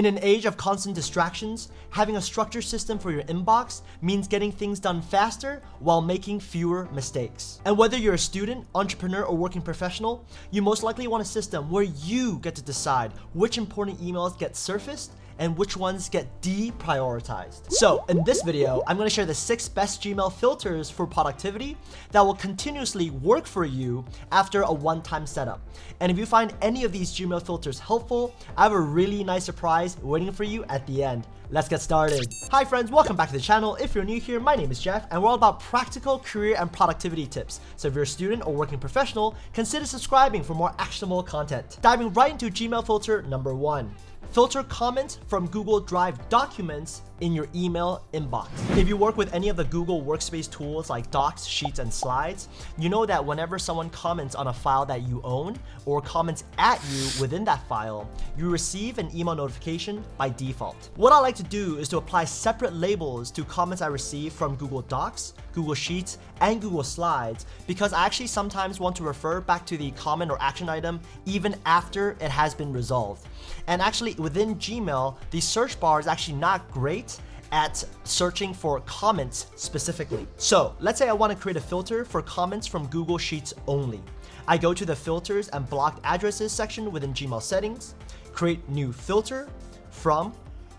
In an age of constant distractions, having a structured system for your inbox means getting things done faster while making fewer mistakes. And whether you're a student, entrepreneur, or working professional, you most likely want a system where you get to decide which important emails get surfaced and which ones get deprioritized. So in this video, I'm gonna share the 6 best Gmail filters for productivity that will continuously work for you after a one-time setup. And if you find any of these Gmail filters helpful, I have a really nice surprise waiting for you at the end. Let's get started. Hi friends, welcome back to the channel. If you're new here, my name is Jeff, and we're all about practical career and productivity tips. So if you're a student or working professional, consider subscribing for more actionable content. Diving right into Gmail filter number 1. Filter comments from Google Drive documents in your email inbox. If you work with any of the Google Workspace tools like Docs, Sheets, and Slides, you know that whenever someone comments on a file that you own or comments at you within that file, you receive an email notification by default. What I like to do is to apply separate labels to comments I receive from Google Docs, Google Sheets, and Google Slides because I actually sometimes want to refer back to the comment or action item even after it has been resolved. And actually within Gmail, the search bar is actually not great at searching for comments specifically. So let's say I want to create a filter for comments from Google Sheets only. I go to the filters and blocked addresses section within Gmail settings, create new filter from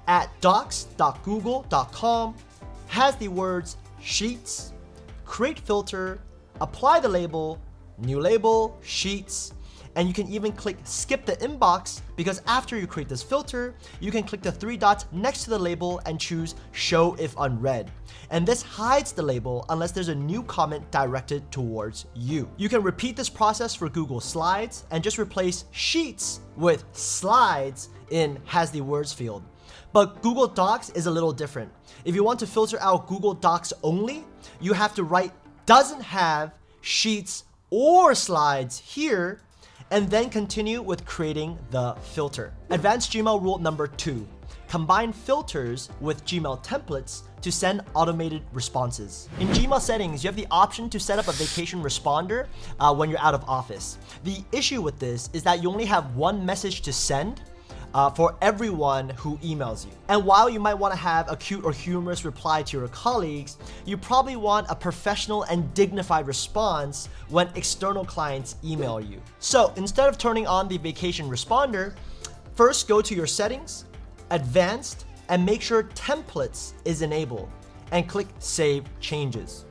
at docs.google.com, has the words Sheets, create filter, apply the label, new label, Sheets, and you can even click skip the inbox because after you create this filter, you can click the 3 dots next to the label and choose show if unread. And this hides the label unless there's a new comment directed towards you. You can repeat this process for Google Slides and just replace Sheets with Slides in has the words field. But Google Docs is a little different. If you want to filter out Google Docs only, you have to write doesn't have Sheets or Slides here, and then continue with creating the filter. Advanced Gmail rule number 2. Combine filters with Gmail templates to send automated responses. In Gmail settings, you have the option to set up a vacation responder when you're out of office. The issue with this is that you only have one message to send for everyone who emails you. And while you might want to have a cute or humorous reply to your colleagues, you probably want a professional and dignified response when external clients email you. So instead of turning on the vacation responder, first go to your settings, advanced, and make sure templates is enabled and click save changes.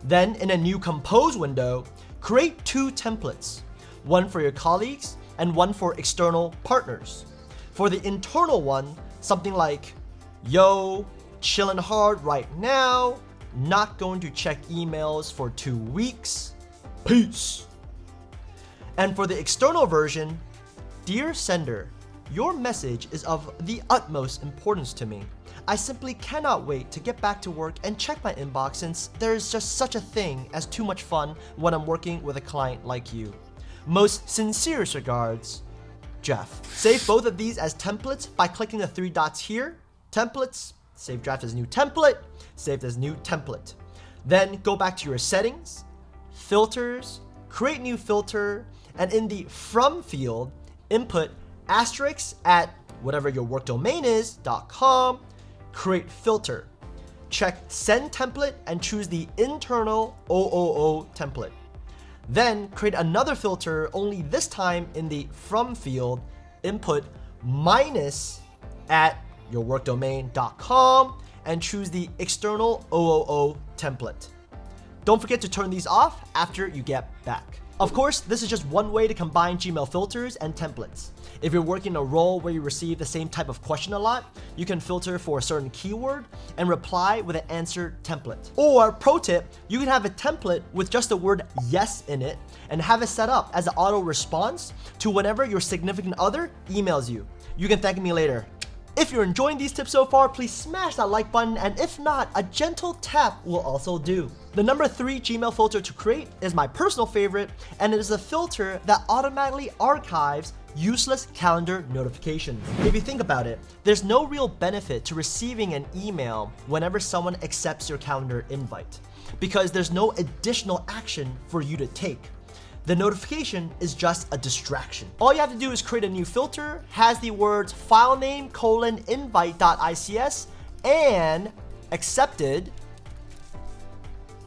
Then in a new compose window, create 2 templates, one for your colleagues and one for external partners. For the internal one, something like, yo, chillin' hard right now, not going to check emails for 2 weeks, peace. And for the external version, dear sender, your message is of the utmost importance to me. I simply cannot wait to get back to work and check my inbox since there's just such a thing as too much fun when I'm working with a client like you. Most sincerest regards, Jeff. Save both of these as templates by clicking the 3 dots here, templates, save draft as new template, saved as new template. Then go back to your settings, filters, create new filter, and in the from field, input asterisk at whatever your work domain is, .com, create filter. Check send template and choose the internal OOO template. Then create another filter, only this time in the from field, input minus at yourworkdomain.com and choose the external OOO template. Don't forget to turn these off after you get back. Of course, this is just one way to combine Gmail filters and templates. If you're working a role where you receive the same type of question a lot, you can filter for a certain keyword and reply with an answer template. Or, pro tip, you can have a template with just the word yes in it and have it set up as an auto response to whenever your significant other emails you. You can thank me later. If you're enjoying these tips so far, please smash that like button, and if not, a gentle tap will also do. The number 3 Gmail filter to create is my personal favorite, and it is a filter that automatically archives useless calendar notifications. If you think about it, there's no real benefit to receiving an email whenever someone accepts your calendar invite, because there's no additional action for you to take. the notification is just a distraction. All you have to do is create a new filter, has the words filename:invite.ics and accepted,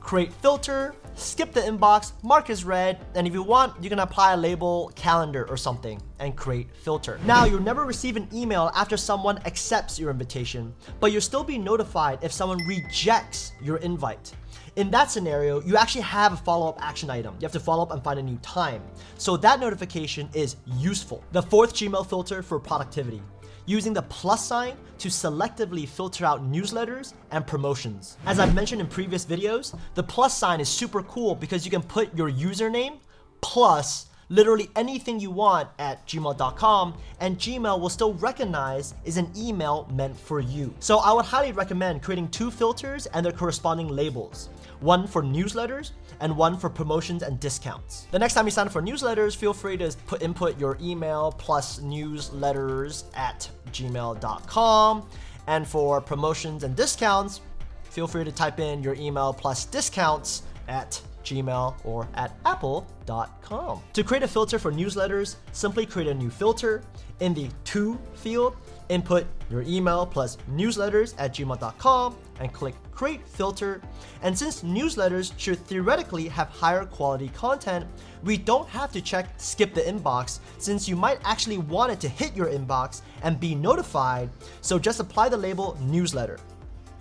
create filter, skip the inbox, mark as read, and if you want, you can apply a label calendar or something and create filter. Now, you'll never receive an email after someone accepts your invitation, but you'll still be notified if someone rejects your invite. In that scenario, you actually have a follow-up action item. You have to follow up and find a new time. So that notification is useful. The fourth Gmail filter for productivity, using the plus sign to selectively filter out newsletters and promotions. As I've mentioned in previous videos, the plus sign is super cool because you can put your username plus literally anything you want at gmail.com, and Gmail will still recognize is an email meant for you. So I would highly recommend creating 2 filters and their corresponding labels, one for newsletters and one for promotions and discounts. The next time you sign up for newsletters, feel free to input your email plus newsletters at gmail.com, and for promotions and discounts, feel free to type in your email plus discounts at Gmail or at apple.com. To create a filter for newsletters, simply create a new filter. In the to field, input your email plus newsletters at gmail.com and click create filter. And since newsletters should theoretically have higher quality content, we don't have to check skip the inbox since you might actually want it to hit your inbox and be notified. So just apply the label newsletter.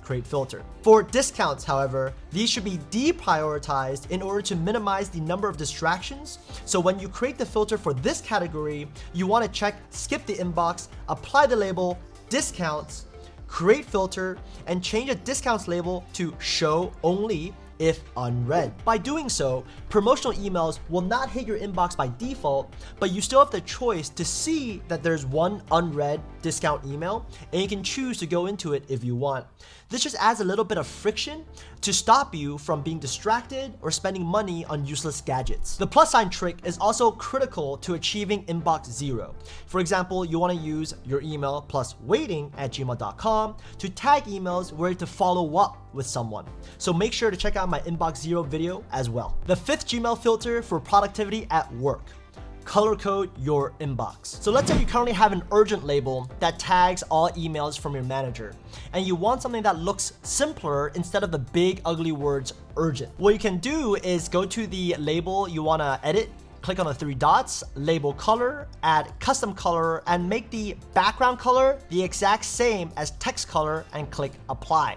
Create filter. For discounts, however, these should be deprioritized in order to minimize the number of distractions. So when you create the filter for this category, you want to check skip the inbox, apply the label discounts, create filter, and change the discounts label to show only if unread. By doing so, promotional emails will not hit your inbox by default, but you still have the choice to see that there's one unread discount email, and you can choose to go into it if you want. This just adds a little bit of friction to stop you from being distracted or spending money on useless gadgets. The plus sign trick is also critical to achieving inbox zero. For example, you want to use your email plus waiting at gmail.com to tag emails ready to follow up with someone. So make sure to check out my inbox zero video as well. The fifth Gmail filter for productivity at work, color code your inbox. So let's say you currently have an urgent label that tags all emails from your manager, and you want something that looks simpler instead of the big ugly words urgent. What you can do is go to the label you want to edit, click on the 3 dots, label color, add custom color, and make the background color the exact same as text color and click apply.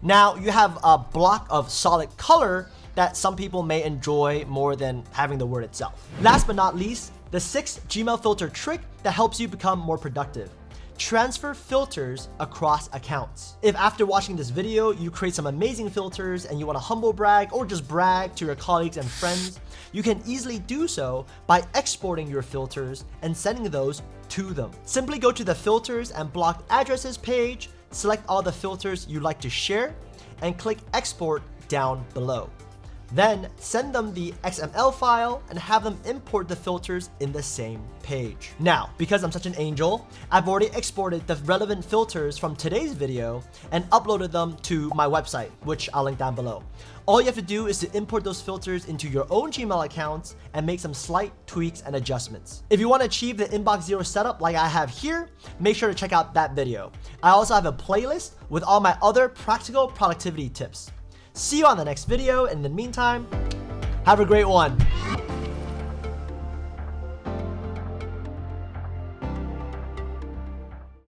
Now you have a block of solid color that some people may enjoy more than having the word itself. Last but not least, the 6th Gmail filter trick that helps you become more productive. Transfer filters across accounts. If after watching this video, you create some amazing filters and you want to humble brag or just brag to your colleagues and friends, you can easily do so by exporting your filters and sending those to them. Simply go to the filters and blocked addresses page, select all the filters you'd like to share, and click export down below. Then send them the XML file and have them import the filters in the same page. Now, because I'm such an angel, I've already exported the relevant filters from today's video and uploaded them to my website, which I'll link down below. All you have to do is to import those filters into your own Gmail accounts and make some slight tweaks and adjustments. If you want to achieve the inbox zero setup like I have here, make sure to check out that video. I also have a playlist with all my other practical productivity tips. See you on the next video. In the meantime, have a great one.